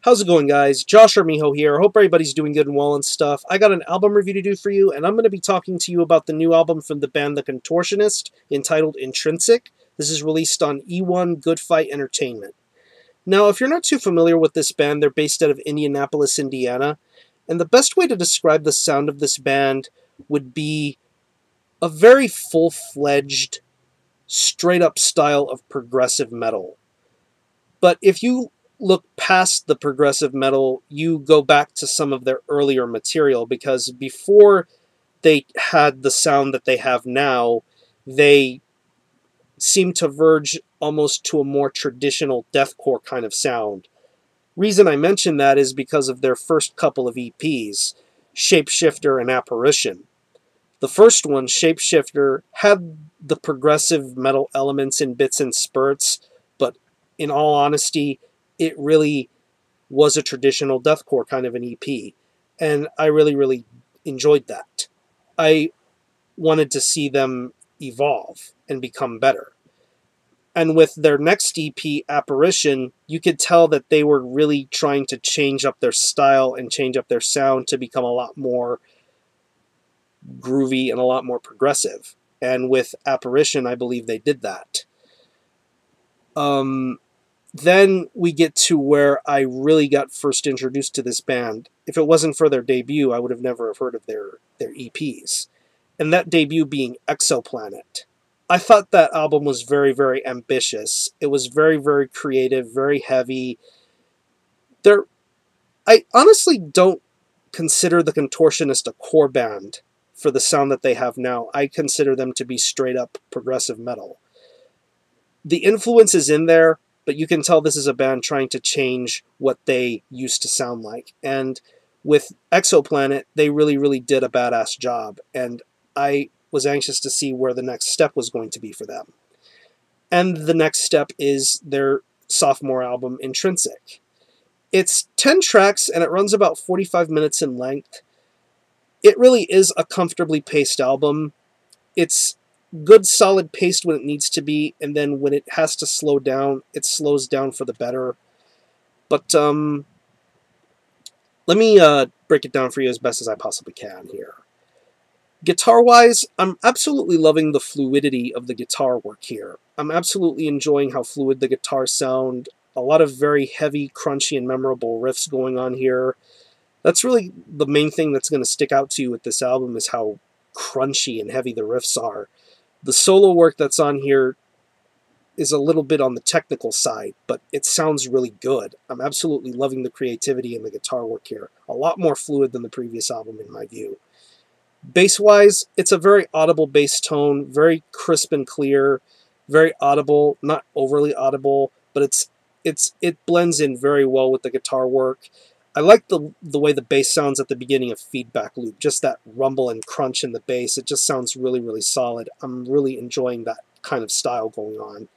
How's it going, guys? Josh Armijo here. Hope everybody's doing good and well and stuff. I got an album review to do for you, and I'm going to be talking to you about the new album from the band The Contortionist, entitled Intrinsic. This is released on eone Good Fight Entertainment. Now, if you're not too familiar with this band, they're based out of Indianapolis, Indiana, and the best way to describe the sound of this band would be a very full-fledged, straight-up style of progressive metal. But if you look past the progressive metal, you go back to some of their earlier material, because before they had the sound that they have now, they seem to verge almost to a more traditional deathcore kind of sound. Reason I mention that is because of their first couple of EPs, Shapeshifter and Apparition. The first one, Shapeshifter, had the progressive metal elements in bits and spurts, but in all honesty, it really was a traditional deathcore kind of an EP, and I really enjoyed that. I wanted to see them evolve and become better. And with their next EP, Apparition, you could tell that they were really trying to change up their style and change up their sound to become a lot more groovy and a lot more progressive. And with Apparition, I believe they did that. Then we get to where I really got first introduced to this band. If it wasn't for their debut, I would have never have heard of their EPs. And that debut being Exoplanet. I thought that album was very ambitious. It was very creative, very heavy. I honestly don't consider the Contortionist a core band for the sound that they have now. I consider them to be straight up progressive metal. The influence is in there, but you can tell this is a band trying to change what they used to sound like. And with Exoplanet, they really did a badass job, and I was anxious to see where the next step was going to be for them. And the next step is their sophomore album, Intrinsic. It's 10 tracks, and it runs about 45 minutes in length. It really is a comfortably paced album. It's good, solid paced when it needs to be, and then when it has to slow down, it slows down for the better. But let me break it down for you as best as I possibly can here. Guitar-wise, I'm absolutely loving the fluidity of the guitar work here. I'm absolutely enjoying how fluid the guitars sound. A lot of very heavy, crunchy, and memorable riffs going on here. That's really the main thing that's going to stick out to you with this album, is how crunchy and heavy the riffs are. The solo work that's on here is a little bit on the technical side, but it sounds really good. I'm absolutely loving the creativity in the guitar work here. A lot more fluid than the previous album, in my view. Bass-wise, it's a very audible bass tone, very crisp and clear, very audible, not overly audible, but it blends in very well with the guitar work. I like the way the bass sounds at the beginning of Feedback Loop, just that rumble and crunch in the bass. It just sounds really solid. I'm really enjoying that kind of style going on.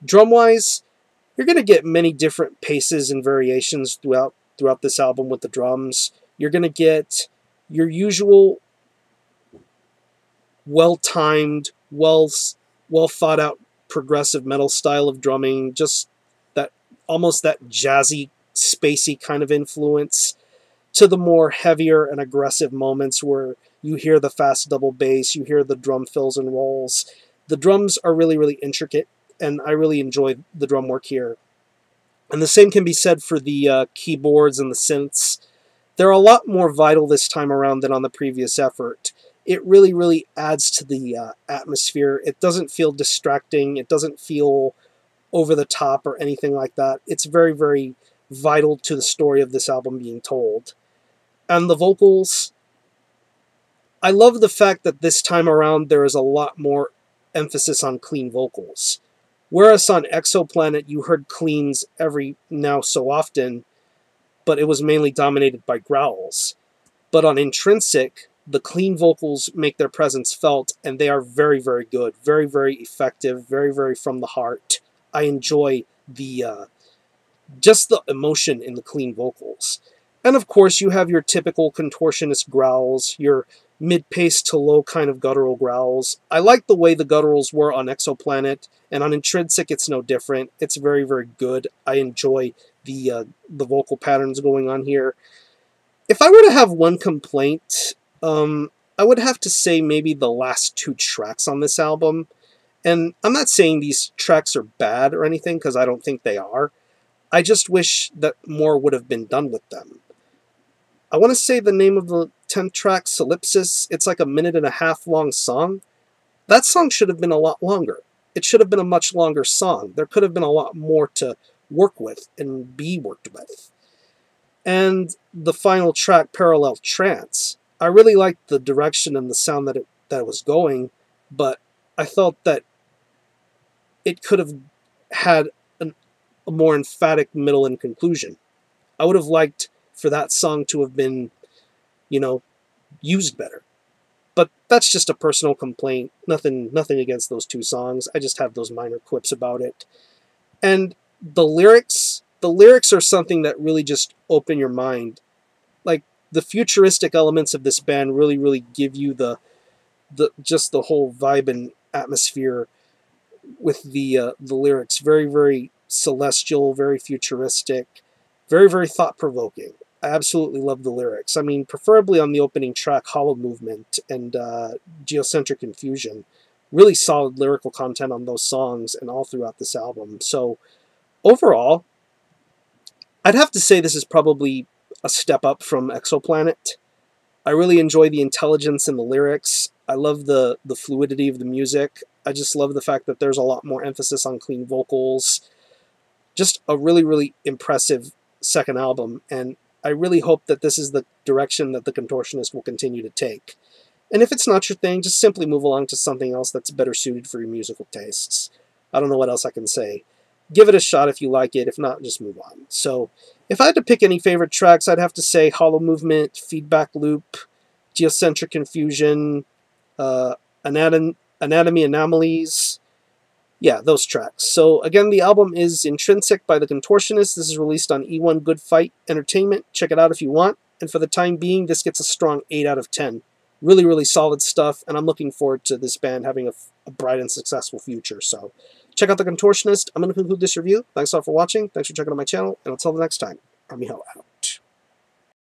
Drum-wise, you're going to get many different paces and variations throughout this album with the drums. You're going to get your usual well-timed, well thought-out progressive metal style of drumming, just that almost that jazzy, spacey kind of influence, to the more heavier and aggressive moments where you hear the fast double bass, you hear the drum fills and rolls. The drums are really intricate, and I really enjoy the drum work here. And the same can be said for the keyboards and the synths. They're a lot more vital this time around than on the previous effort. It really adds to the atmosphere. It doesn't feel distracting. It doesn't feel over the top or anything like that. It's very vital to the story of this album being told. And the vocals, I love the fact that this time around there is a lot more emphasis on clean vocals. Whereas on Exoplanet you heard cleans every now so often, but it was mainly dominated by growls. But on Intrinsic, the clean vocals make their presence felt, and they are very good, very effective, very from the heart. I enjoy the just the emotion in the clean vocals. And of course, you have your typical contortionist growls, your mid-pace to low kind of guttural growls. I like the way the gutturals were on Exoplanet, and on Intrinsic it's no different. It's very, very good. I enjoy the vocal patterns going on here. If I were to have one complaint, I would have to say maybe the last 2 tracks on this album. And I'm not saying these tracks are bad or anything, because I don't think they are. I just wish that more would have been done with them. I want to say the name of the 10th track, Solipsis. It's like a 1.5 minute long song. That song should have been a lot longer. It should have been a much longer song. There could have been a lot more to work with and be worked with. And the final track, Parallel Trance. I really liked the direction and the sound that it was going, but I felt that it could have had a more emphatic middle and conclusion. I would have liked for that song to have been, used better. But that's just a personal complaint. Nothing against those 2 songs. I just have those minor quips about it. And the lyrics are something that really just open your mind. Like, the futuristic elements of this band really, really give you the whole vibe and atmosphere with the lyrics. Very, very celestial, very futuristic, very, very thought-provoking. I absolutely love the lyrics. I mean, preferably on the opening track, Hollow Movement and Geocentric Confusion. Really solid lyrical content on those songs and all throughout this album. So, overall, I'd have to say this is probably a step up from Exoplanet. I really enjoy the intelligence in the lyrics. I love the fluidity of the music. I just love the fact that there's a lot more emphasis on clean vocals. Just a really, really impressive second album, and I really hope that this is the direction that the Contortionist will continue to take. And if it's not your thing, just simply move along to something else that's better suited for your musical tastes. I don't know what else I can say. Give it a shot if you like it. If not, just move on. So, if I had to pick any favorite tracks, I'd have to say Hollow Movement, Feedback Loop, Geocentric Confusion, Anatomy Anomalies. Yeah, those tracks. So, again, the album is Intrinsic by the Contortionist. This is released on eone Good Fight Entertainment. Check it out if you want. And for the time being, this gets a strong 8 out of 10. Really, really solid stuff, and I'm looking forward to this band having a bright and successful future. So, check out the Contortionist. I'm going to conclude this review. Thanks all for watching. Thanks for checking out my channel, and until the next time, I'm Miho out.